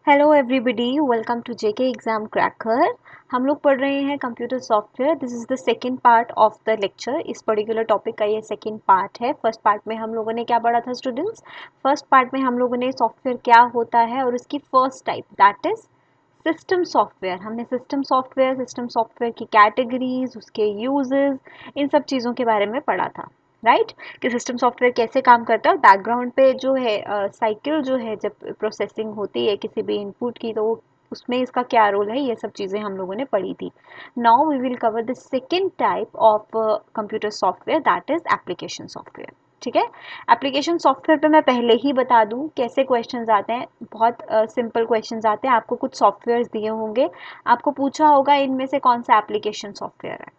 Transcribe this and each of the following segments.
Hello everybody, welcome to JK exam cracker. हम लोग पढ़ रहे हैं computer software. This is the second part of the lecture. इस पर्टिकुलर टॉपिक का ये सेकंड पार्ट है। फर्स्ट पार्ट में हम लोगों ने क्या पढ़ा था स्टूडेंट्स? फर्स्ट पार्ट में हम लोगों ने सॉफ्टवेयर क्या होता है और उसकी first type that is system software. हमने सिस्टम सॉफ्टवेयर की कैटेगरीज, उसके यूजेस, इन सब चीज़ों के बारे में पढ़ा था, राइट? कि सिस्टम सॉफ्टवेयर कैसे काम करता है और बैकग्राउंड पे जो है साइकिल जो है, जब प्रोसेसिंग होती है किसी भी इनपुट की, तो उसमें इसका क्या रोल है, ये सब चीज़ें हम लोगों ने पढ़ी थी। Now we will cover the second type of computer software that is application software. ठीक है, एप्लीकेशन सॉफ्टवेयर पे मैं पहले ही बता दूं कैसे क्वेश्चंस आते हैं। बहुत सिंपल क्वेश्चंस आते हैं। आपको कुछ सॉफ्टवेयर्स दिए होंगे, आपको पूछा होगा इनमें से कौन सा एप्लीकेशन सॉफ्टवेयर है,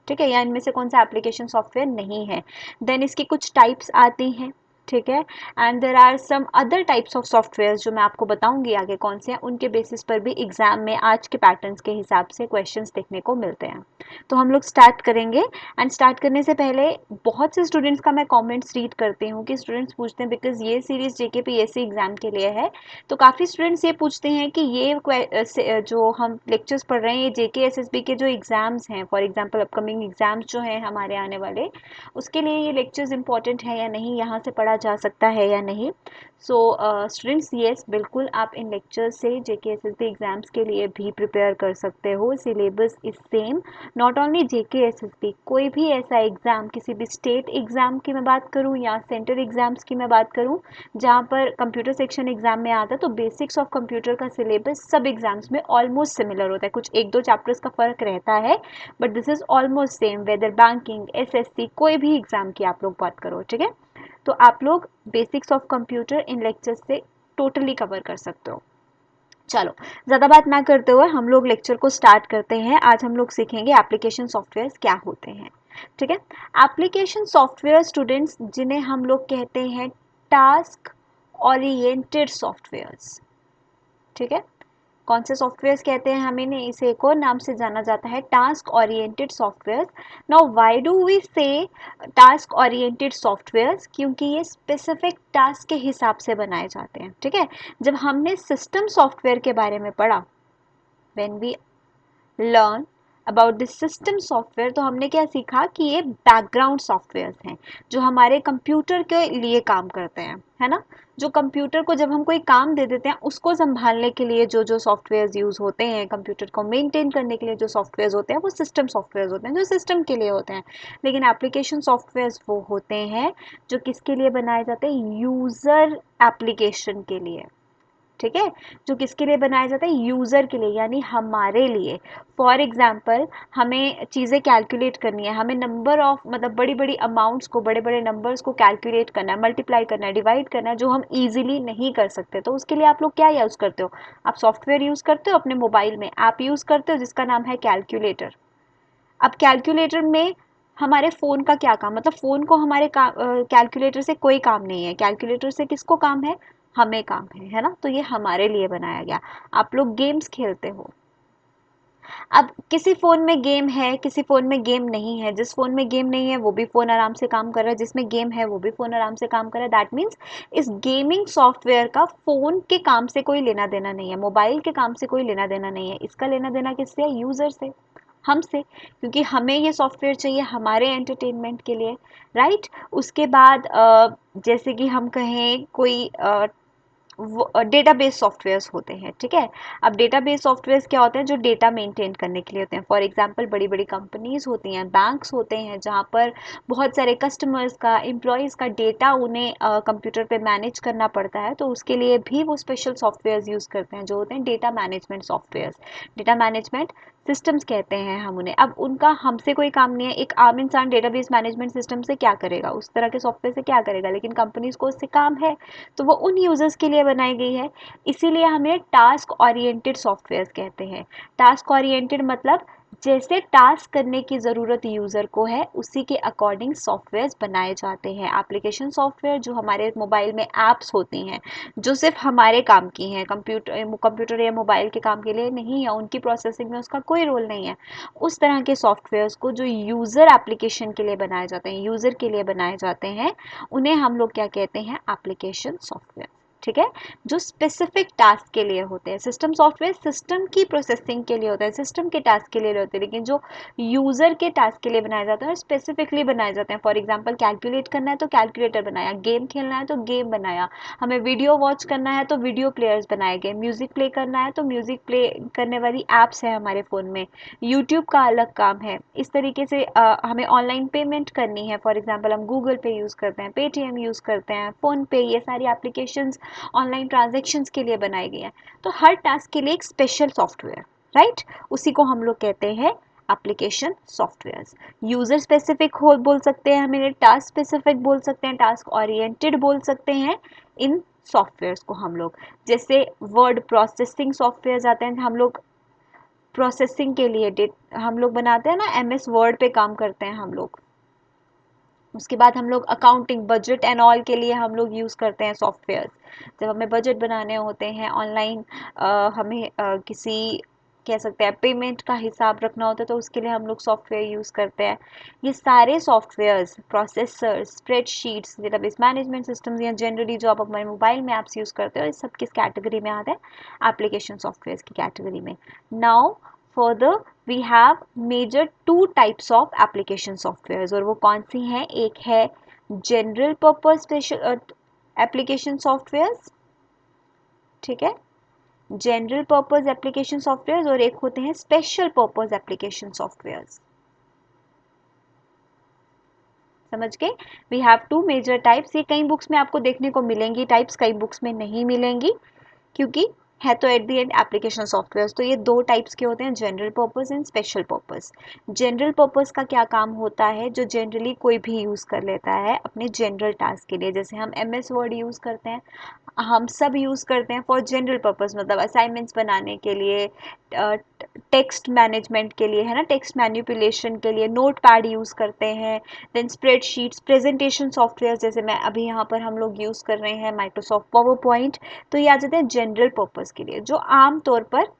ठीक है, या इनमें से कौन सा एप्लीकेशन सॉफ्टवेयर नहीं है। देन इसकी कुछ टाइप्स आती हैं, ठीक है, and there are some other types of software जो मैं आपको बताऊंगी आगे कौन से हैं। उनके बेसिस पर भी एग्जाम में आज के पैटर्न्स के हिसाब से क्वेश्चंस देखने को मिलते हैं। तो हम लोग स्टार्ट करेंगे। एंड स्टार्ट करने से पहले बहुत से स्टूडेंट्स का मैं कमेंट्स रीड करती हूँ कि स्टूडेंट्स पूछते हैं, बिकॉज ये सीरीज जेकेपीएससी एग्जाम के लिए है, तो काफ़ी स्टूडेंट्स ये पूछते हैं कि ये जो हम लेक्चर्स पढ़ रहे हैं ये जेकेएसएसबी के जो एग्जाम्स हैं, फॉर एग्जांपल अपकमिंग एग्जाम्स जो हैं हमारे आने वाले, उसके लिए ये लेक्चर्स इंपॉर्टेंट है या नहीं, यहाँ से पढ़ा जा सकता है या नहीं। सो स्टूडेंट्स, येस, बिल्कुल आप इन लेक्चर्स से जेकेएसएसबी एग्जाम्स के लिए भी प्रिपेयर कर सकते हो। Syllabus is same, not only JKSSB, कोई भी ऐसा एग्जाम, किसी भी स्टेट एग्जाम की मैं बात करूँ या सेंट्रल एग्जाम्स की मैं बात करूँ जहाँ पर कंप्यूटर सेक्शन एग्जाम में आता है, तो बेसिक्स ऑफ कंप्यूटर का सिलेबस सब एग्जाम्स में ऑलमोस्ट सिमिलर होता है। कुछ एक दो चैप्टर्स का फर्क रहता है, but this is almost same, whether banking, SSC, कोई भी एग्जाम की आप लोग बात करो, ठीक है। तो आप लोग basics of computer in lecture से टोटली कवर कर सकते हो। चलो, ज़्यादा बात ना करते हुए हम लोग लेक्चर को स्टार्ट करते हैं। आज हम लोग सीखेंगे एप्लीकेशन सॉफ्टवेयर क्या होते हैं, ठीक है। एप्लीकेशन सॉफ्टवेयर स्टूडेंट्स जिन्हें हम लोग कहते हैं टास्क ओरिएंटेड सॉफ्टवेयर्स, ठीक है। कौन से सॉफ्टवेयर्स कहते हैं हमें? ने इसे एक और नाम से जाना जाता है task oriented softwares. Now why do we say task oriented softwares? क्योंकि ये स्पेसिफिक टास्क के हिसाब से बनाए जाते हैं, ठीक है। जब हमने सिस्टम सॉफ्टवेयर के बारे में पढ़ा, when we learn about this system software, तो हमने क्या सीखा कि ये बैकग्राउंड सॉफ्टवेयर्स हैं जो हमारे कंप्यूटर के लिए काम करते हैं, है ना। जो कंप्यूटर को जब हम कोई काम दे देते हैं, उसको संभालने के लिए जो जो सॉफ्टवेयर्स यूज़ होते हैं, कंप्यूटर को मेंटेन करने के लिए जो सॉफ्टवेयर्स होते हैं, वो सिस्टम सॉफ्टवेयर्स होते हैं जो सिस्टम के लिए होते हैं। लेकिन एप्लीकेशन सॉफ्टवेयर्स वो होते हैं जो किसके लिए बनाए जाते हैं? यूज़र एप्लीकेशन के लिए, ठीक है। जो किसके लिए बनाया जाता है? यूज़र के लिए, यानी हमारे लिए। फॉर एग्जाम्पल, हमें चीज़ें कैलकुलेट करनी है, हमें नंबर ऑफ, मतलब बड़ी बड़ी अमाउंट्स को, बड़े बड़े नंबर्स को कैलकुलेट करना है, मल्टीप्लाई करना है, डिवाइड करना है, जो हम ईजिली नहीं कर सकते। तो उसके लिए आप लोग क्या यूज़ करते हो? आप सॉफ्टवेयर यूज़ करते हो अपने मोबाइल में, ऐप यूज़ करते हो जिसका नाम है कैलकुलेटर। अब कैलकुलेटर में हमारे फ़ोन का क्या काम? मतलब फ़ोन को हमारे कैलकुलेटर से कोई काम नहीं है। कैलकुलेटर से किसको काम है? हमें काम है ना। तो ये हमारे लिए बनाया गया। आप लोग गेम्स खेलते हो, अब किसी फ़ोन में गेम है, किसी फ़ोन में गेम नहीं है। जिस फ़ोन में गेम नहीं है वो भी फ़ोन आराम से काम कर रहा है, जिसमें गेम है वो भी फ़ोन आराम से काम कर रहा है। दैट मीन्स इस गेमिंग सॉफ्टवेयर का फ़ोन के काम से कोई लेना देना नहीं है, मोबाइल के काम से कोई लेना देना नहीं है। इसका लेना देना किससे है? यूज़र से, हमसे, क्योंकि हमें ये सॉफ्टवेयर चाहिए हमारे एंटरटेनमेंट के लिए, राइट। उसके बाद जैसे कि हम कहें कोई डेटाबेस सॉफ्टवेयर्स होते हैं, ठीक है। अब डेटाबेस सॉफ्टवेयर्स क्या होते हैं? जो डेटा मेंटेन करने के लिए होते हैं। फॉर एग्जांपल, बड़ी बड़ी कंपनीज होती हैं, बैंक्स होते हैं, जहाँ पर बहुत सारे कस्टमर्स का, एम्प्लॉयज़ का डेटा उन्हें कंप्यूटर पे मैनेज करना पड़ता है, तो उसके लिए भी वो स्पेशल सॉफ्टवेयर्स यूज़ करते हैं जो होते हैं data management softwares. Data management systems कहते हैं हम उन्हें। अब उनका हमसे कोई काम नहीं है। एक आम इंसान डेटाबेस मैनेजमेंट सिस्टम से क्या करेगा? उस तरह के सॉफ्टवेयर से क्या करेगा? लेकिन कंपनीज को उससे काम है, तो वो उन यूजर्स के लिए बनाई गई है। इसीलिए हमें टास्क ओरिएंटेड सॉफ्टवेयर कहते हैं। टास्क ओरिएंटेड मतलब जैसे टास्क करने की ज़रूरत यूज़र को है, उसी के अकॉर्डिंग सॉफ्टवेयर्स बनाए जाते हैं। एप्लीकेशन सॉफ्टवेयर जो हमारे मोबाइल में ऐप्स होती हैं, जो सिर्फ हमारे काम की हैं, कंप्यूटर या मोबाइल के काम के लिए नहीं है, उनकी प्रोसेसिंग में उसका कोई रोल नहीं है। उस तरह के सॉफ्टवेयर्स को जो यूज़र एप्लीकेशन के लिए बनाए जाते हैं, यूज़र के लिए बनाए जाते हैं, उन्हें हम लोग क्या कहते हैं? एप्लीकेशन सॉफ्टवेयर, ठीक है, जो स्पेसिफिक टास्क के लिए होते हैं। सिस्टम सॉफ्टवेयर सिस्टम की प्रोसेसिंग के लिए होता है, सिस्टम के टास्क के लिए होते हैं, लेकिन जो यूज़र के टास्क के लिए बनाए जाते हैं और स्पेसिफिकली बनाए जाते हैं। फॉर एग्जांपल कैलकुलेट करना है तो कैलकुलेटर बनाया, गेम खेलना है तो गेम बनाया, हमें वीडियो वॉच करना है तो वीडियो प्लेयर्स बनाए गए, म्यूज़िक प्ले करना है तो म्यूज़िक प्ले करने वाली ऐप्स है हमारे फ़ोन में, यूट्यूब का अलग काम है। इस तरीके से हमें ऑनलाइन पेमेंट करनी है, फॉर एग्जांपल हम गूगल पे यूज़ करते हैं, पेटीएम यूज़ करते हैं, फ़ोनपे, ये सारी एप्लीकेशंस ऑनलाइन ट्रांजैक्शंस के लिए बनाई गई हैं। तो हर टास्क के लिए एक स्पेशल सॉफ्टवेयर, राइट, उसी को हम लोग कहते हैं एप्लीकेशन सॉफ्टवेयर्स। यूजर स्पेसिफिक हो बोल सकते हैं, हमें टास्क स्पेसिफिक बोल सकते हैं, टास्क ओरिएंटेड बोल सकते हैं इन सॉफ्टवेयर्स को हम लोग। जैसे वर्ड प्रोसेसिंग सॉफ्टवेयर आते हैं, हम लोग प्रोसेसिंग के लिए हम लोग बनाते हैं ना, एमएस वर्ड पे काम करते हैं हम लोग। उसके बाद हम लोग अकाउंटिंग, बजट एंड ऑल के लिए हम लोग यूज़ करते हैं सॉफ्टवेयर। जब हमें बजट बनाने होते हैं ऑनलाइन, हमें किसी कह सकते हैं पेमेंट का हिसाब रखना होता है, तो उसके लिए हम लोग सॉफ्टवेयर यूज़ करते हैं। ये सारे softwares, processors, spreadsheets, database management systems या जनरली जो आप अपने मोबाइल में ऐप्स यूज़ करते हो, इस सब किस कैटेगरी में आते हैं? एप्लीकेशन सॉफ्टवेयर की कैटेगरी में। Now further we have major two types of application software, और वो कौन सी हैं? एक है general purpose special application software, ठीक है, जनरल पर्पस एप्लीकेशन सॉफ्टवेयर, और एक होते हैं स्पेशल पर्पस एप्लीकेशन सॉफ्टवेयर। समझ गए? We have two major types. ये कई बुक्स में आपको देखने को मिलेंगी टाइप्स, कई बुक्स में नहीं मिलेंगी, क्योंकि है तो at the end application software. तो ये दो टाइप्स के होते हैं, general purpose and special purpose. General purpose का क्या काम होता है? जो जनरली कोई भी यूज़ कर लेता है अपने जनरल टास्क के लिए। जैसे हम एमएस वर्ड यूज़ करते हैं, हम सब यूज़ करते हैं फॉर जनरल पर्पस, मतलब असाइनमेंट्स बनाने के लिए, टेक्स्ट मैनेजमेंट के लिए, है ना, टेक्स्ट मैनिपुलेशन के लिए नोट पैड यूज़ करते हैं। देन स्प्रेडशीट्स, प्रेजेंटेशन सॉफ्टवेयर, जैसे मैं अभी यहाँ पर हम लोग यूज़ कर रहे हैं माइक्रोसॉफ्ट पावर पॉइंट। तो ये आ जाते हैं जनरल पर्पस के लिए, जो आम तौर पर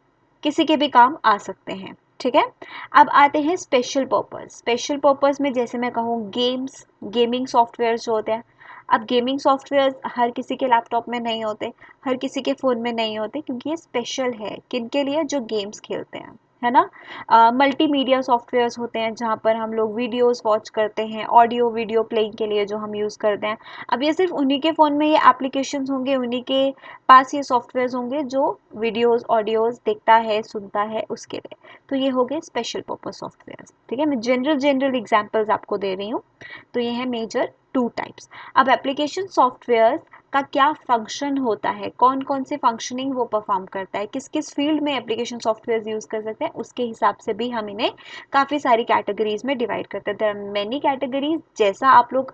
किसी के भी काम आ सकते हैं, ठीक है। अब आते हैं स्पेशल पर्पस। स्पेशल पर्पस में जैसे मैं कहूँ गेम्स, गेमिंग सॉफ्टवेयर जो होते हैं। अब गेमिंग सॉफ्टवेयर हर किसी के लैपटॉप में नहीं होते, हर किसी के फ़ोन में नहीं होते, क्योंकि ये स्पेशल है किन के लिए? जो गेम्स खेलते हैं, है ना। मल्टीमीडिया सॉफ्टवेयर्स होते हैं जहाँ पर हम लोग वीडियोस वॉच करते हैं, ऑडियो वीडियो प्लेइंग के लिए जो हम यूज़ करते हैं। अब ये सिर्फ उन्हीं के फ़ोन में ये एप्लीकेशंस होंगे, उन्हीं के पास ये सॉफ्टवेयर्स होंगे जो वीडियोस ऑडियोज देखता है, सुनता है, उसके लिए। तो ये हो गए स्पेशल पर्पस सॉफ्टवेयर, ठीक है। मैं जनरल एग्जांपल्स आपको दे रही हूँ। तो ये है मेजर टू टाइप्स। अब एप्लीकेशन सॉफ्टवेयर का क्या फंक्शन होता है, कौन कौन से फंक्शनिंग वो परफॉर्म करता है, किस किस फील्ड में एप्लीकेशन सॉफ्टवेयर यूज़ कर सकते हैं, उसके हिसाब से भी हम इन्हें काफ़ी सारी कैटेगरीज में डिवाइड करते हैं। देयर आर मेनी कैटेगरीज, जैसा आप लोग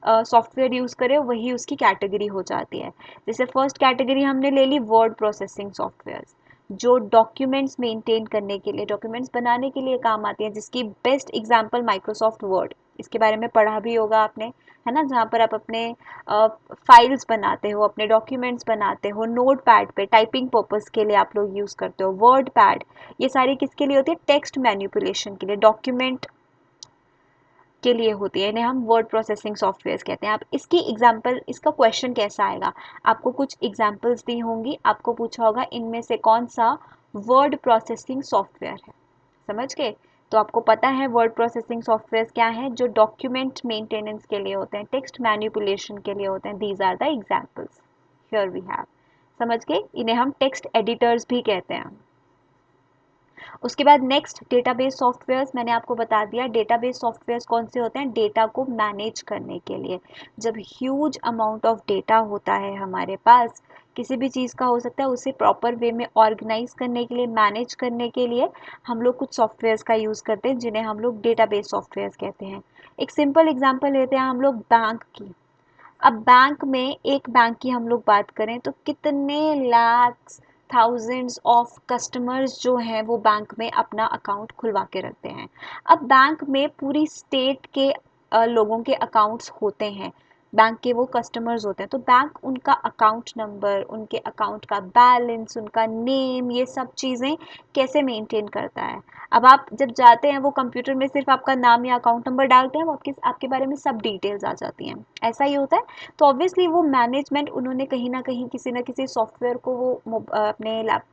सॉफ्टवेयर यूज़ करें वही उसकी कैटेगरी हो जाती है। जैसे फर्स्ट कैटेगरी हमने ले ली वर्ड प्रोसेसिंग सॉफ्टवेयर, जो डॉक्यूमेंट्स मेंटेन करने के लिए, डॉक्यूमेंट्स बनाने के लिए काम आती है, जिसकी बेस्ट एग्जांपल माइक्रोसॉफ्ट वर्ड, इसके बारे में पढ़ा भी होगा आपने, है ना, जहाँ पर आप अपने फाइल्स बनाते हो, अपने डॉक्यूमेंट्स बनाते हो, नोट पैड पे टाइपिंग पर्पस के लिए आप लोग यूज़ करते हो वर्ड पैड। ये सारी किसके लिए होती है? टेक्स्ट मैनिपुलेशन के लिए, डॉक्यूमेंट के लिए होती है, इन्हें हम वर्ड प्रोसेसिंग सॉफ्टवेयर कहते हैं। आप इसकी एग्जांपल, इसका क्वेश्चन कैसा आएगा? आपको कुछ एग्जांपल्स दी होंगी, आपको पूछा होगा इनमें से कौन सा वर्ड प्रोसेसिंग सॉफ्टवेयर है। समझ गए? तो आपको पता है वर्ड प्रोसेसिंग सॉफ्टवेयर क्या है? जो डॉक्यूमेंट मेंटेनेंस के लिए होते हैं, टेक्स्ट मैनिपुलेशन के लिए होते हैं। These are the examples here we have. समझ गए? इन्हें हम टेक्स्ट एडिटर्स भी कहते हैं। उसके बाद नेक्स्ट डेटाबेस सॉफ्टवेयर्स, मैंने आपको बता दिया डेटाबेस सॉफ्टवेयर्स कौन से होते हैं? डेटा को मैनेज करने के लिए। जब ह्यूज अमाउंट ऑफ डेटा होता है हमारे पास, किसी भी चीज़ का हो सकता है, उसे प्रॉपर वे में ऑर्गेनाइज करने के लिए, मैनेज करने के लिए हम लोग कुछ सॉफ्टवेयर्स का यूज़ करते हैं, जिन्हें हम लोग डेटाबेस सॉफ्टवेयर्स कहते हैं। एक सिंपल एग्जाम्पल लेते हैं हम लोग बैंक की। अब बैंक में, एक बैंक की हम लोग बात करें तो कितने लैक्स, थाउजेंड्स ऑफ कस्टमर्स जो हैं वो बैंक में अपना अकाउंट खुलवा के रखते हैं। अब बैंक में पूरी स्टेट के लोगों के अकाउंट्स होते हैं, बैंक के वो कस्टमर्स होते हैं, तो बैंक उनका अकाउंट नंबर, उनके अकाउंट का बैलेंस, उनका नेम, ये सब चीज़ें कैसे मेंटेन करता है। अब आप जब जाते हैं वो कंप्यूटर में सिर्फ आपका नाम या अकाउंट नंबर डालते हैं, वो आपके बारे में सब डिटेल्स आ जाती हैं, ऐसा ही होता है। तो ऑब्वियसली वो मैनेजमेंट उन्होंने कहीं ना कहीं किसी ना किसी सॉफ्टवेयर को वो अपने लैप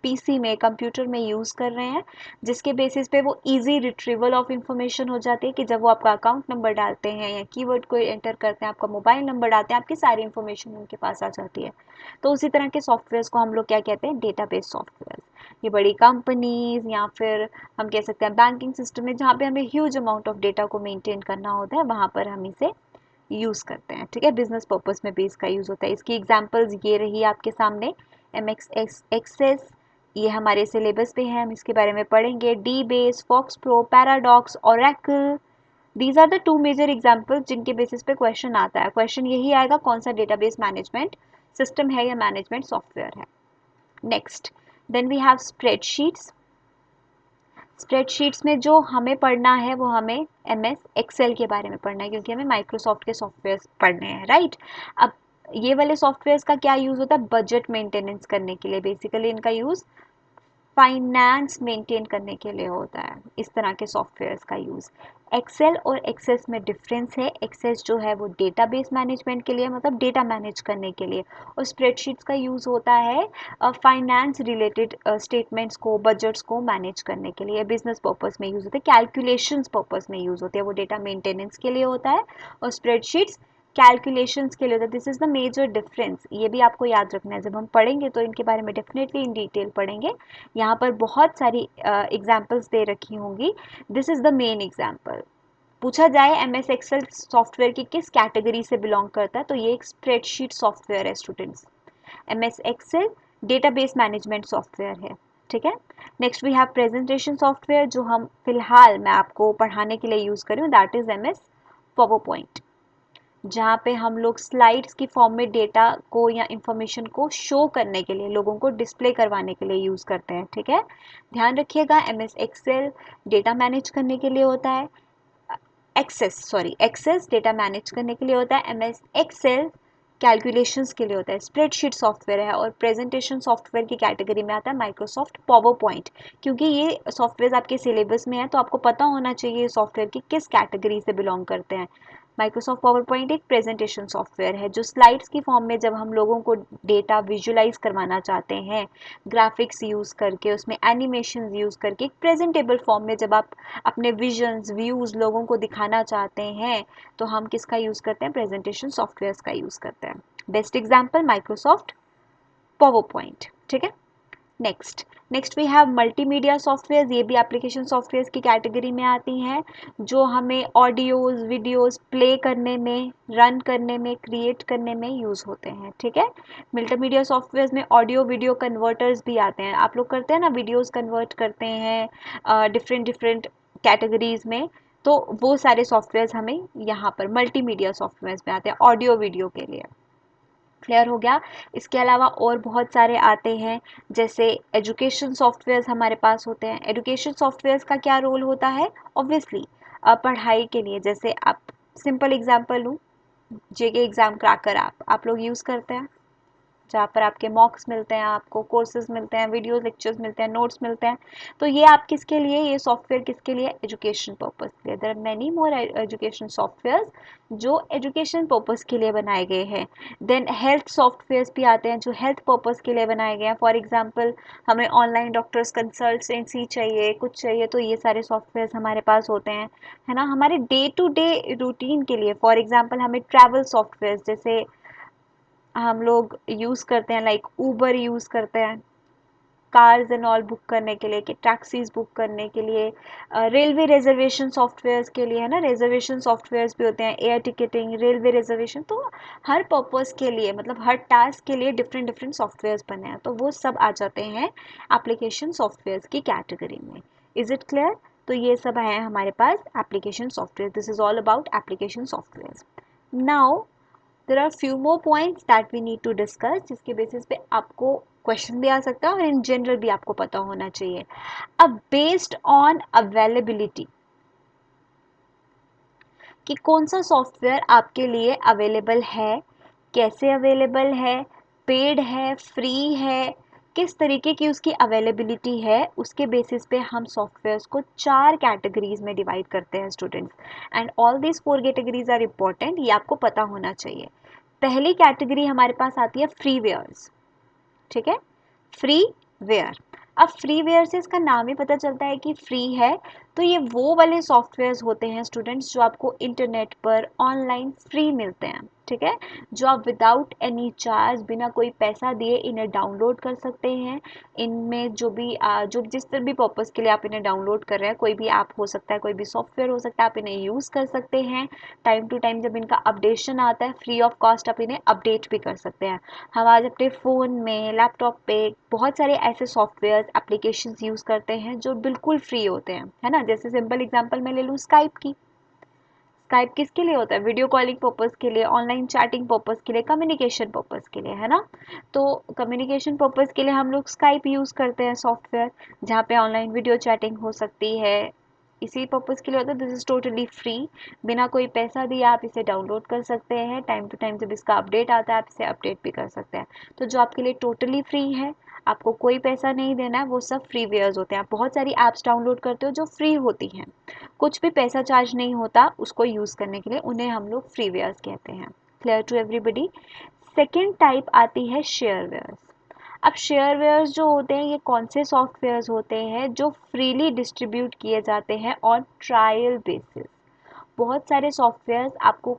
पीसी में, कंप्यूटर में यूज़ कर रहे हैं, जिसके बेसिस पे वो इजी रिट्रीवल ऑफ इंफॉर्मेशन हो जाती है कि जब वो आपका अकाउंट नंबर डालते हैं या कीवर्ड को एंटर करते हैं, आपका मोबाइल नंबर डालते हैं, आपकी सारी इंफॉर्मेशन उनके पास आ जाती है। तो उसी तरह के सॉफ्टवेयर्स को हम लोग क्या कहते हैं, डेटाबेस सॉफ्टवेयर। ये बड़ी कंपनीज या फिर हम कह सकते हैं बैंकिंग सिस्टम में, जहाँ पे हमें ह्यूज अमाउंट ऑफ डेटा को मेंटेन करना होता है, वहाँ पर हम इसे यूज़ करते हैं। ठीक है, बिजनेस पर्पस में भी इसका यूज़ होता है। इसकी एग्जांपल्स ये रही आपके सामने, एम एक्सेस, ये हमारे सिलेबस पे है, हम इसके बारे में पढ़ेंगे। D base, FoxPro, Paradox, Oracle, these are the two major examples जिनके बेसिस पे क्वेश्चन आता है। क्वेश्चन यही आएगा कौन सा डेटाबेस मैनेजमेंट सिस्टम है या मैनेजमेंट सॉफ्टवेयर है। Next, then we have spreadsheets. Spreadsheets में जो हमें पढ़ना है वो हमें एम एस एक्सेल के बारे में पढ़ना है, क्योंकि हमें माइक्रोसॉफ्ट के सॉफ्टवेयर पढ़ने हैं, राइट। अब ये वाले सॉफ्टवेयर्स का क्या यूज़ होता है, बजट मेंटेनेंस करने के लिए। बेसिकली इनका यूज़ फाइनेंस मेंटेन करने के लिए होता है, इस तरह के सॉफ्टवेयर्स का यूज़। एक्सेल और एक्सेस में डिफरेंस है। एक्सेस जो है वो डेटाबेस मैनेजमेंट के लिए, मतलब डेटा मैनेज करने के लिए, और स्प्रेडशीट्स का यूज़ होता है फाइनेंस रिलेटेड स्टेटमेंट्स को, बजट्स को मैनेज करने के लिए, बिजनेस पर्पस में यूज़ होते हैं, कैलकुलेशंस पर्पस में यूज़ होते हैं। वो डेटा मेंटेनेंस के लिए होता है और स्प्रेडशीट्स कैलकुलेशंस के लिए होता है। This is the major difference, ये भी आपको याद रखना है। जब हम पढ़ेंगे तो इनके बारे में डेफिनेटली इन डिटेल पढ़ेंगे। यहाँ पर बहुत सारी एग्जाम्पल्स दे रखी होंगी। This is the main example. पूछा जाए एम एस एक्सेल सॉफ्टवेयर की किस कैटेगरी से बिलोंग करता है, तो ये एक स्प्रेडशीट सॉफ्टवेयर है students. M S Excel database management software है। ठीक है, next we have presentation software, जो हम फिलहाल मैं आपको पढ़ाने के लिए यूज़ कर रही हूँ, that is M S PowerPoint, जहाँ पे हम लोग स्लाइड्स की फॉर्म में डेटा को या इंफॉर्मेशन को शो करने के लिए, लोगों को डिस्प्ले करवाने के लिए यूज़ करते हैं। ठीक है, ध्यान रखिएगा, M S Excel data manage करने के लिए होता है, एक्सेस डेटा मैनेज करने के लिए होता है, एम एस एक्सेल कैलकुलेशंस के लिए होता है, स्प्रेडशीट सॉफ्टवेयर है, और प्रेजेंटेशन सॉफ्टवेयर की कैटेगरी में आता है माइक्रोसॉफ्ट पावर पॉइंट। क्योंकि ये सॉफ्टवेयर आपके सिलेबस में है तो आपको पता होना चाहिए ये सॉफ्टवेयर की किस कैटेगरी से बिलोंग करते हैं। माइक्रोसॉफ्ट पावर पॉइंट एक प्रेजेंटेशन सॉफ्टवेयर है, जो स्लाइड्स की फॉर्म में जब हम लोगों को डेटा विजुलाइज करवाना चाहते हैं, ग्राफिक्स यूज़ करके, उसमें एनिमेशन यूज़ करके, एक प्रेजेंटेबल फॉर्म में जब आप अपने विजन्स व्यूज़ लोगों को दिखाना चाहते हैं, तो हम किसका यूज़ करते हैं, प्रेजेंटेशन सॉफ्टवेयर का यूज़ करते हैं। Best example Microsoft PowerPoint. ठीक है, next we have multimedia software. ये भी एप्लीकेशन सॉफ्टवेयर की कैटेगरी में आती हैं, जो हमें ऑडियोज वीडियोज प्ले करने में, रन करने में, क्रिएट करने में यूज़ होते हैं। ठीक है, मल्टीमीडिया सॉफ्टवेयर में ऑडियो वीडियो कन्वर्टर्स भी आते हैं। आप लोग करते हैं ना, वीडियोज कन्वर्ट करते हैं डिफरेंट डिफरेंट कैटेगरीज में, तो वो सारे सॉफ्टवेयर हमें यहाँ पर मल्टीमीडिया सॉफ्टवेयर में आते हैं ऑडियो वीडियो के लिए। क्लियर हो गया। इसके अलावा और बहुत सारे आते हैं, जैसे एजुकेशन सॉफ्टवेयर्स हमारे पास होते हैं। एजुकेशन सॉफ्टवेयर्स का क्या रोल होता है, ऑब्वियसली पढ़ाई के लिए। जैसे आप सिंपल एग्जांपल लूँ, जेके एग्ज़ाम क्रैकर आप लोग यूज़ करते हैं, जहाँ पर आपके मॉक्स मिलते हैं, आपको कोर्सेज मिलते हैं, वीडियो लेक्चर्स मिलते हैं, नोट्स मिलते हैं। तो ये आप किसके लिए, ये सॉफ्टवेयर किसके लिए, एजुकेशन पर्पस के लिए। There are many more education software जो एजुकेशन पर्पस के लिए बनाए गए हैं। देन हेल्थ सॉफ्टवेयर्स भी आते हैं जो हेल्थ पर्पस के लिए बनाए गए हैं। फॉर एग्जाम्पल, हमें ऑनलाइन डॉक्टर्स कंसल्टेंसी चाहिए, कुछ चाहिए, तो ये सारे सॉफ्टवेयर हमारे पास होते हैं, है ना, हमारे डे टू डे रूटीन के लिए। फॉर एग्जाम्पल, हमें ट्रैवल सॉफ्टवेयर जैसे हम लोग यूज़ करते हैं, लाइक ऊबर यूज़ करते हैं कार्स एंड ऑल बुक करने के लिए, कि टैक्सीज बुक करने के लिए, रेलवे रिजर्वेशन सॉफ्टवेयर्स के लिए, है ना, रिजर्वेशन सॉफ्टवेयर्स भी होते हैं, एयर टिकटिंग, रेलवे रिजर्वेशन। तो हर पर्पस के लिए, मतलब हर टास्क के लिए डिफरेंट डिफरेंट सॉफ्टवेयर्स बने हैं, तो वो सब आ जाते हैं एप्लीकेशन सॉफ्टवेयर्स की कैटेगरी में। Is it clear? तो ये सब है हमारे पास application software. This is all about application software. Now there are few more points that we need to discuss, जिसके बेसिस पे आपको क्वेश्चन भी आ सकता है और इन जनरल भी आपको पता होना चाहिए। अब बेस्ड ऑन अवेलेबिलिटी, कि कौन सा सॉफ्टवेयर आपके लिए अवेलेबल है, कैसे अवेलेबल है, पेड है, फ्री है, किस तरीके की उसकी अवेलेबिलिटी है, उसके बेसिस पे हम सॉफ्टवेयर्स को 4 कैटेगरीज में डिवाइड करते हैं students. And all these 4 categories are important, ये आपको पता होना चाहिए। पहली कैटेगरी हमारे पास आती है फ्रीवेयर्स, ठीक है, फ्री वेयर। अब फ्री वेयर से इसका नाम ही पता चलता है कि फ्री है, तो ये वो वाले सॉफ्टवेयर्स होते हैं स्टूडेंट्स जो आपको इंटरनेट पर ऑनलाइन फ्री मिलते हैं, ठीक है, जो आप विदाउट एनी चार्ज, बिना कोई पैसा दिए इन्हें डाउनलोड कर सकते हैं। इनमें जो भी जो जिस तरह भी पर्पज़ के लिए आप इन्हें डाउनलोड कर रहे हैं, कोई भी ऐप हो सकता है, कोई भी सॉफ्टवेयर हो सकता है, आप इन्हें यूज़ कर सकते हैं। टाइम टू टाइम जब इनका अपडेशन आता है, फ्री ऑफ कॉस्ट आप इन्हें अपडेट भी कर सकते हैं। हम आज अपने फ़ोन में, लैपटॉप पे बहुत सारे ऐसे सॉफ्टवेयर एप्लीकेशंस यूज़ करते हैं जो बिल्कुल फ्री होते हैं, है ना। जैसे सिंपल एग्जांपल मैं ले लूँ स्काइप की। स्काइप किसके लिए होता है? वीडियो कॉलिंग पर्पज़ के लिए, ऑनलाइन चैटिंग पर्पज़ के लिए, कम्युनिकेशन पर्पज़ के लिए, है ना। तो कम्युनिकेशन पर्पज़ के लिए हम लोग स्काइप यूज़ करते हैं सॉफ्टवेयर, जहाँ पे ऑनलाइन वीडियो चैटिंग हो सकती है, इसी पर्पज़ के लिए होता है। दिस इज़ टोटली फ्री, बिना कोई पैसा दिए आप इसे डाउनलोड कर सकते हैं। टाइम टू टाइम जब इसका अपडेट आता है आप इसे अपडेट भी कर सकते हैं। तो जो आपके लिए टोटली फ्री है, आपको कोई पैसा नहीं देना है, वो सब फ्रीवेयर्स होते हैं। आप बहुत सारी ऐप्स डाउनलोड करते हो जो फ्री होती हैं, कुछ भी पैसा चार्ज नहीं होता उसको यूज़ करने के लिए, उन्हें हम लोग फ्रीवेयर्स कहते हैं। Clear to everybody. Second type आती है शेयरवेयर्स। अब शेयरवेयर्स जो होते हैं, ये कौन से सॉफ्टवेयर्स होते हैं जो फ्रीली डिस्ट्रीब्यूट किए जाते हैं ऑन ट्रायल बेसिस। बहुत सारे सॉफ्टवेयर्स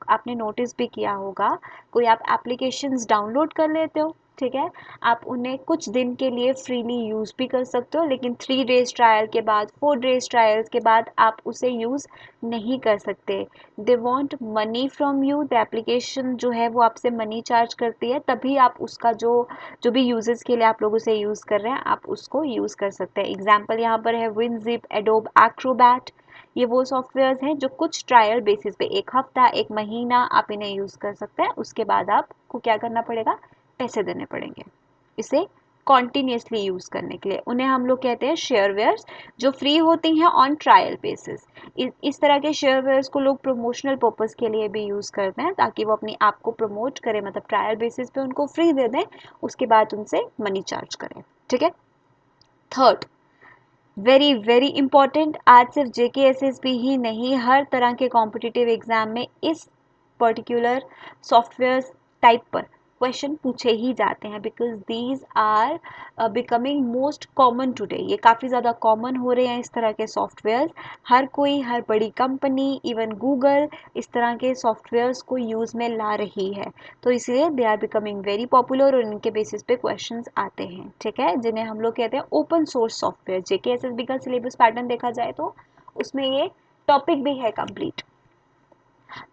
आपने नोटिस भी किया होगा, कोई आप एप्लीकेशंस डाउनलोड कर लेते हो, ठीक है, आप उन्हें कुछ दिन के लिए फ्रीली यूज़ भी कर सकते हो, लेकिन 3 डेज ट्रायल के बाद, 4 डेज ट्रायल्स के बाद आप उसे यूज़ नहीं कर सकते। They want money from you, the application जो है वो आपसे मनी चार्ज करती है, तभी आप उसका जो जो भी यूजेस के लिए आप लोग उसे यूज़ कर रहे हैं, आप उसको यूज़ कर सकते हैं। एग्जाम्पल यहाँ पर है विनजिप, एडोब एक्रोबैट। ये वो सॉफ्टवेयर्स हैं जो कुछ ट्रायल बेसिस पे, 1 हफ्ता, 1 महीना आप इन्हें यूज़ कर सकते हैं, उसके बाद आपको क्या करना पड़ेगा? पैसे देने पड़ेंगे इसे कॉन्टिन्यूसली यूज़ करने के लिए। उन्हें हम लोग कहते हैं शेयरवेयर्स, जो फ्री होती हैं ऑन ट्रायल बेसिस। इस तरह के शेयरवेयर्स को लोग प्रमोशनल पर्पज़ के लिए भी यूज़ करते हैं, ताकि वो अपनी ऐप को प्रमोट करें, मतलब ट्रायल बेसिस पे उनको फ्री दे दें, उसके बाद उनसे मनी चार्ज करें, ठीक है। थर्ड, वेरी वेरी इंपॉर्टेंट, आज सिर्फ JKSSB ही नहीं, हर तरह के कॉम्पिटिटिव एग्जाम में इस पर्टिकुलर सॉफ्टवेयर टाइप पर क्वेश्चन पूछे ही जाते हैं, because these are becoming most common today. ये काफ़ी ज़्यादा कॉमन हो रहे हैं इस तरह के सॉफ्टवेयर। हर कोई, हर बड़ी कंपनी, इवन गूगल इस तरह के सॉफ्टवेयर्स को यूज़ में ला रही है, तो इसलिए they are becoming very popular और इनके बेसिस पे क्वेश्चंस आते हैं, ठीक है, जिन्हें हम लोग कहते हैं ओपन सोर्स सॉफ्टवेयर। JKSSB का सिलेबस पैटर्न देखा जाए तो उसमें ये टॉपिक भी है कंप्लीट।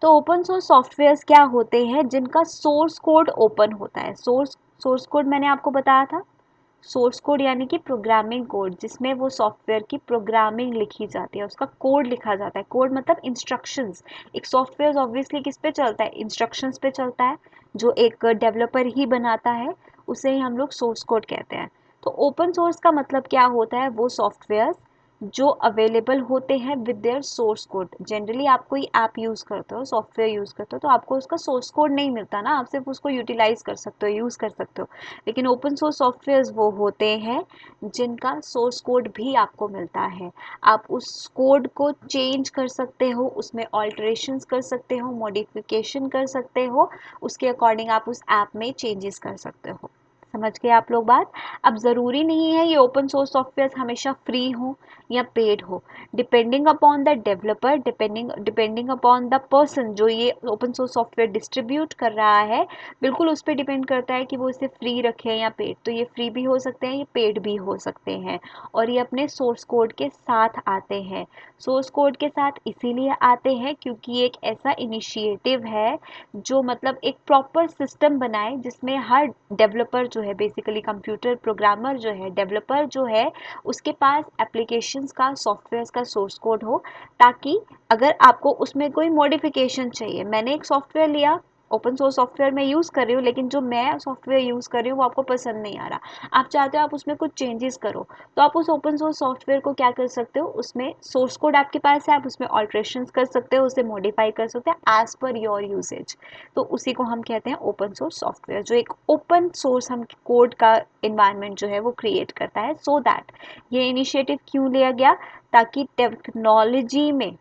तो ओपन सोर्स सॉफ्टवेयर्स क्या होते हैं? जिनका सोर्स कोड ओपन होता है। सोर्स कोड मैंने आपको बताया था, सोर्स कोड यानी कि प्रोग्रामिंग कोड, जिसमें वो सॉफ्टवेयर की प्रोग्रामिंग लिखी जाती है, उसका कोड लिखा जाता है। कोड मतलब इंस्ट्रक्शंस। एक सॉफ्टवेयर ऑब्वियसली किस पे चलता है? इंस्ट्रक्शंस पे चलता है, जो एक डेवलपर ही बनाता है, उसे ही हम लोग सोर्स कोड कहते हैं। तो ओपन सोर्स का मतलब क्या होता है? वो सॉफ्टवेयर जो अवेलेबल होते हैं with their source code. Generally आप कोई ऐप यूज़ करते हो, सॉफ्टवेयर यूज़ करते हो, तो आपको उसका सोर्स कोड नहीं मिलता ना, आप सिर्फ उसको यूटिलाइज कर सकते हो, यूज़ कर सकते हो। लेकिन ओपन सोर्स सॉफ्टवेयर्स वो होते हैं जिनका सोर्स कोड भी आपको मिलता है। आप उस कोड को चेंज कर सकते हो, उसमें ऑल्टरेशंस कर सकते हो, मॉडिफिकेशन कर सकते हो, उसके अकॉर्डिंग आप उस ऐप में चेंजेस कर सकते हो। समझ गए आप लोग बात? अब ज़रूरी नहीं है ये ओपन सोर्स सॉफ्टवेयर हमेशा फ्री हो या पेड हो, depending upon the developer, depending upon the person जो ये ओपन सोर्स सॉफ्टवेयर डिस्ट्रीब्यूट कर रहा है, बिल्कुल उस पर डिपेंड करता है कि वो इसे फ्री रखे या पेड। तो ये फ्री भी हो सकते हैं, ये पेड भी हो सकते हैं, और ये अपने सोर्स कोड के साथ आते हैं। सोर्स कोड के साथ इसीलिए आते हैं क्योंकि ये एक ऐसा इनिशिएटिव है जो मतलब एक प्रॉपर सिस्टम बनाए, जिसमें हर डेवलपर जो है, बेसिकली कंप्यूटर प्रोग्रामर जो है, डेवलपर जो है, उसके पास एप्लीकेशंस का, सॉफ्टवेयर का सोर्स कोड हो, ताकि अगर आपको उसमें कोई मॉडिफिकेशन चाहिए, मैंने एक सॉफ्टवेयर लिया, ओपन सोर्स सॉफ्टवेयर मैं यूज़ कर रही हूँ, लेकिन जो मैं सॉफ्टवेयर यूज़ कर रही हूँ वो आपको पसंद नहीं आ रहा, आप चाहते हो आप उसमें कुछ चेंजेस करो, तो आप उस ओपन सोर्स सॉफ्टवेयर को क्या कर सकते हो, उसमें सोर्स कोड आपके पास है, आप उसमें ऑल्ट्रेशन कर सकते हो, उसे मॉडिफाई कर सकते हैं एज पर योर यूसेज। तो उसी को हम कहते हैं ओपन सोर्स सॉफ्टवेयर, जो एक ओपन सोर्स हम कोड का इन्वायरमेंट जो है वो क्रिएट करता है। सो दैट ये इनिशिएटिव क्यों लिया गया, ताकि टेक्नोलॉजी में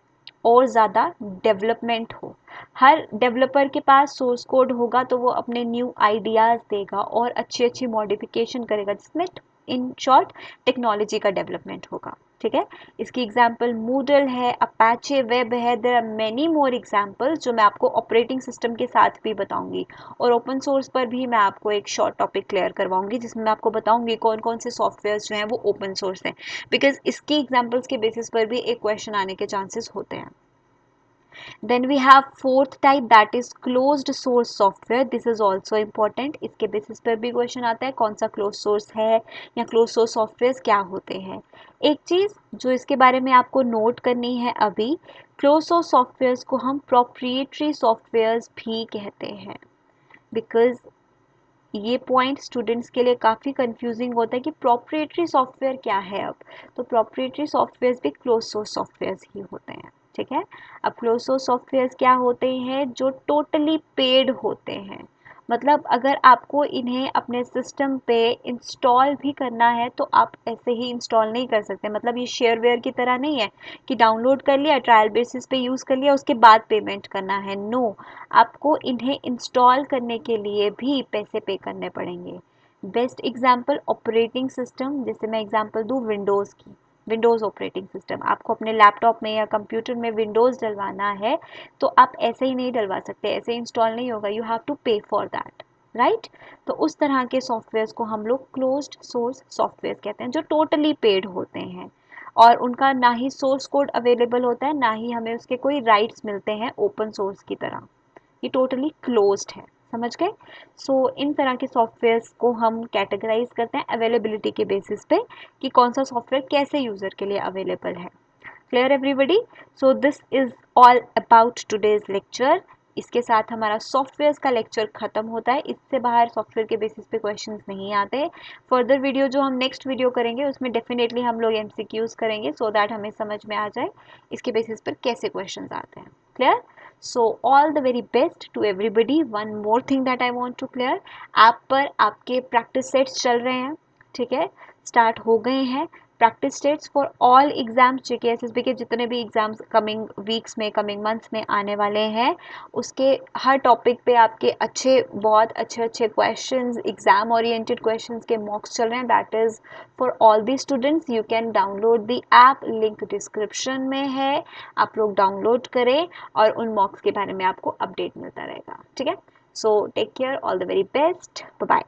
और ज़्यादा डेवलपमेंट हो। हर डेवलपर के पास सोर्स कोड होगा तो वो अपने न्यू आइडियाज़ देगा और अच्छी अच्छी मॉडिफिकेशन करेगा, जिसमें इन शॉर्ट टेक्नोलॉजी का डेवलपमेंट होगा। ठीक है, इसकी एग्जांपल मूडल है, अपाचे वेब है, there are many more examples जो मैं आपको ऑपरेटिंग सिस्टम के साथ भी बताऊंगी, और ओपन सोर्स पर भी मैं आपको एक शॉर्ट टॉपिक क्लियर करवाऊंगी जिसमें मैं आपको बताऊंगी कौन कौन से सॉफ्टवेयर जो हैं वो ओपन सोर्स हैं, बिकॉज इसकी एग्जांपल्स के बेसिस पर भी एक क्वेश्चन आने के चांसेस होते हैं। Then we have fourth type, that is closed source software. This is also important. इसके बेसिस पर भी क्वेश्चन आता है कौन सा क्लोज सोर्स है या क्लोज सोर्स सॉफ्टवेयर क्या होते हैं। एक चीज़ जो इसके बारे में आपको नोट करनी है अभी, क्लोज सोर्स सॉफ्टवेयर्स को हम प्रोप्रिएटरी सॉफ्टवेयर्स भी कहते हैं, बिकॉज ये पॉइंट स्टूडेंट्स के लिए काफ़ी कंफ्यूजिंग होता है कि प्रोप्रिएटरी सॉफ्टवेयर क्या है। अब तो प्रोप्रिएटरी सॉफ्टवेयर्स भी क्लोज सोर्स सॉफ्टवेयर्स ही होते हैं। ठीक है, अब क्लोज सोर्स सॉफ्टवेयर्स क्या होते हैं, जो टोटली पेड होते हैं, मतलब अगर आपको इन्हें अपने सिस्टम पे इंस्टॉल भी करना है तो आप ऐसे ही इंस्टॉल नहीं कर सकते, मतलब ये शेयरवेयर की तरह नहीं है कि डाउनलोड कर लिया, ट्रायल बेसिस पे यूज़ कर लिया, उसके बाद पेमेंट करना है। नो, आपको इन्हें इंस्टॉल करने के लिए भी पैसे पे करने पड़ेंगे। बेस्ट एग्जांपल ऑपरेटिंग सिस्टम, जैसे मैं एग्जांपल दूँ विंडोज़ की, विंडोज़ ऑपरेटिंग सिस्टम, आपको अपने लैपटॉप में या कंप्यूटर में विंडोज़ डलवाना है तो आप ऐसे ही नहीं डलवा सकते, ऐसे इंस्टॉल नहीं होगा, यू हैव टू पे फॉर दैट, राइट। तो उस तरह के सॉफ्टवेयर्स को हम लोग क्लोज्ड सोर्स सॉफ्टवेयर कहते हैं, जो टोटली पेड होते हैं और उनका ना ही सोर्स कोड अवेलेबल होता है, ना ही हमें उसके कोई राइट्स मिलते हैं ओपन सोर्स की तरह, ये टोटली क्लोज्ड है। समझ गए। सो इन तरह के सॉफ्टवेयर्स को हम कैटेगराइज करते हैं अवेलेबिलिटी के बेसिस पे कि कौन सा सॉफ्टवेयर कैसे यूज़र के लिए अवेलेबल है। Clear everybody. So this is all about today's lecture. इसके साथ हमारा सॉफ्टवेयर्स का लेक्चर खत्म होता है, इससे बाहर सॉफ्टवेयर के बेसिस पे क्वेश्चंस नहीं आते। फर्दर वीडियो जो हम नेक्स्ट वीडियो करेंगे उसमें डेफिनेटली हम लोग एमसीक्यूज करेंगे, सो दैट हमें समझ में आ जाए इसके बेसिस पर कैसे क्वेश्चंस आते हैं। Clear. So all the very best to everybody. One more thing that I want to clear, app पर आपके प्रैक्टिस सेट्स चल रहे हैं, ठीक है, स्टार्ट हो गए हैं practice sets for all exams, JK SSB के जितने भी एग्जाम्स कमिंग वीक्स में कमिंग मंथ्स में आने वाले हैं, उसके हर टॉपिक पे आपके अच्छे बहुत अच्छे अच्छे क्वेश्चंस, एग्जाम ओरिएंटेड क्वेश्चंस के मॉक्स चल रहे हैं। That is for all the students. You can download the app, link description में है, आप लोग डाउनलोड करें और उन मॉक्स के बारे में आपको अपडेट मिलता रहेगा। ठीक है, so take care, all the very best, bye bye.